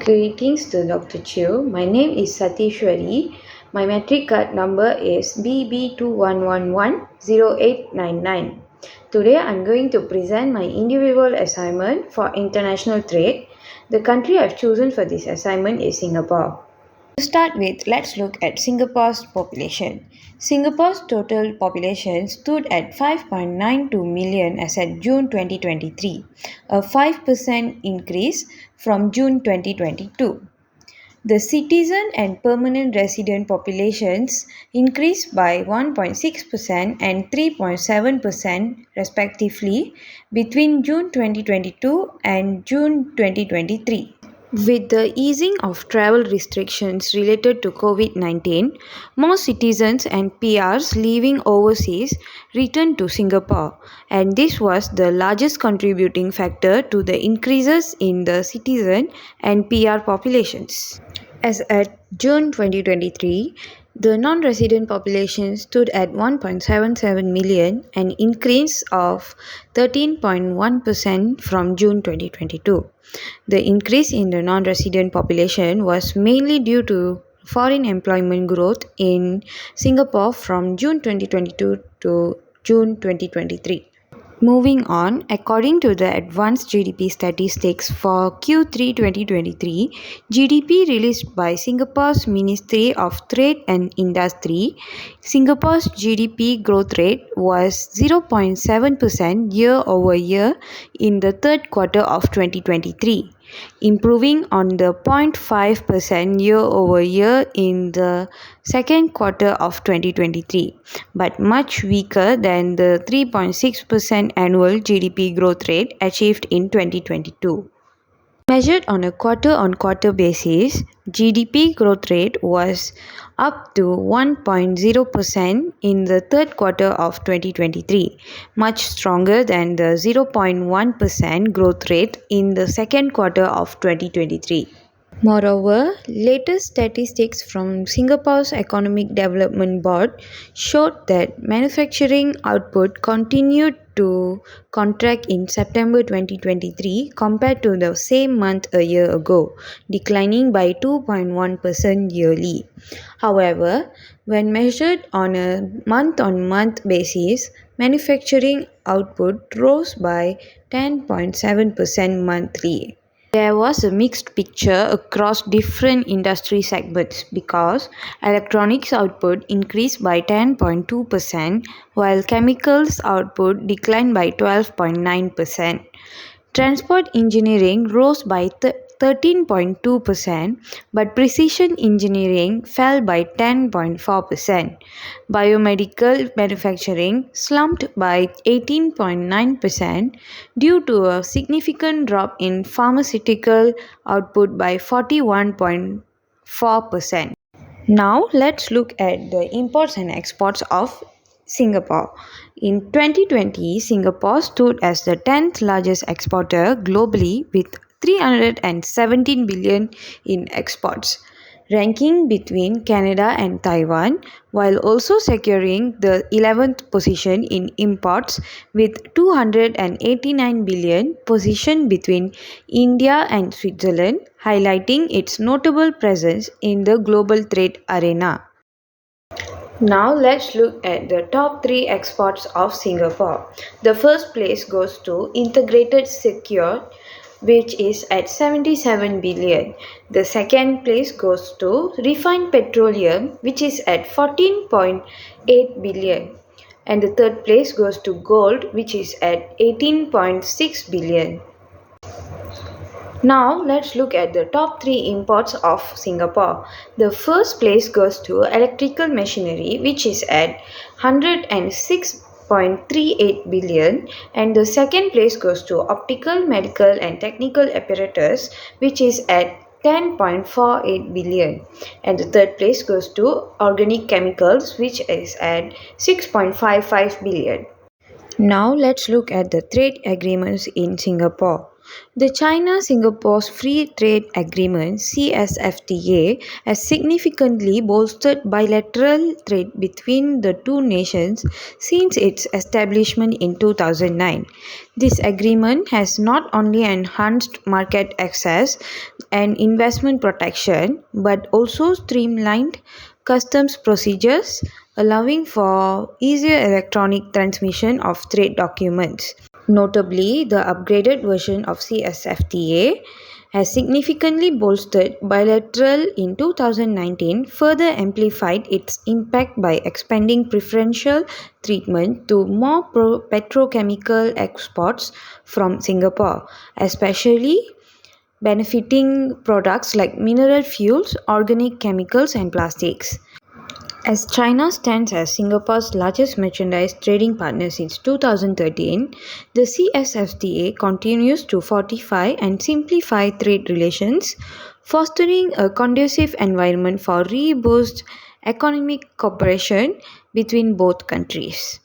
Greetings to Dr. Chiu. My name is Satishwari. My metric card number is BB21110899. Today I'm going to present my individual assignment for international trade. The country I've chosen for this assignment is Singapore. To start with, let's look at Singapore's population. Singapore's total population stood at 5.92 million as at June 2023, a 5% increase from June 2022. The citizen and permanent resident populations increased by 1.6% and 3.7% respectively between June 2022 and June 2023. With the easing of travel restrictions related to COVID-19, more citizens and PRs living overseas returned to Singapore, and this was the largest contributing factor to the increases in the citizen and PR populations. As at June 2023, the non-resident population stood at 1.77 million, an increase of 13.1% from June 2022. The increase in the non-resident population was mainly due to foreign employment growth in Singapore from June 2022 to June 2023. Moving on, according to the advanced GDP statistics for Q3 2023, GDP released by Singapore's Ministry of Trade and Industry, Singapore's GDP growth rate was 0.7% year-over-year in the third quarter of 2023, improving on the 0.5% year-over-year in the second quarter of 2023, but much weaker than the 3.6% annual GDP growth rate achieved in 2022. Measured on a quarter-on-quarter basis, GDP growth rate was up to 1.0% in the third quarter of 2023, much stronger than the 0.1% growth rate in the second quarter of 2023. Moreover, latest statistics from Singapore's Economic Development Board showed that manufacturing output continued to contract in September 2023 compared to the same month a year ago, declining by 2.1% yearly. However, when measured on a month-on-month basis, manufacturing output rose by 10.7% monthly. There was a mixed picture across different industry segments because electronics output increased by 10.2% while chemicals output declined by 12.9%. Transport engineering rose by 13.2%, but precision engineering fell by 10.4%. Biomedical manufacturing slumped by 18.9% due to a significant drop in pharmaceutical output by 41.4%. Now let's look at the imports and exports of Singapore. In 2020, Singapore stood as the 10th largest exporter globally with 317 billion in exports, ranking between Canada and Taiwan, while also securing the 11th position in imports with 289 billion, positioned between India and Switzerland, highlighting its notable presence in the global trade arena. Now let's look at the top 3 exports of Singapore. The first place goes to Integrated Secure, which is at 77 billion. The second place goes to Refined Petroleum, which is at 14.8 billion. And the third place goes to Gold, which is at 18.6 billion. Now let's look at the top 3 imports of Singapore. The first place goes to electrical machinery, which is at 106.38 billion, and the second place goes to optical, medical and technical apparatus, which is at 10.48 billion, and the third place goes to organic chemicals, which is at 6.55 billion. Now let's look at the trade agreements in Singapore. The China Singapore Free Trade Agreement CSFTA has significantly bolstered bilateral trade between the two nations since its establishment in 2009. This agreement has not only enhanced market access and investment protection but also streamlined customs procedures, allowing for easier electronic transmission of trade documents. Notably, the upgraded version of CSFTA has significantly bolstered bilateral in 2019, further amplified its impact by expanding preferential treatment to more petrochemical exports from Singapore, especially benefiting products like mineral fuels, organic chemicals, and plastics. As China stands as Singapore's largest merchandise trading partner since 2013, the CSFTA continues to fortify and simplify trade relations, fostering a conducive environment for robust economic cooperation between both countries.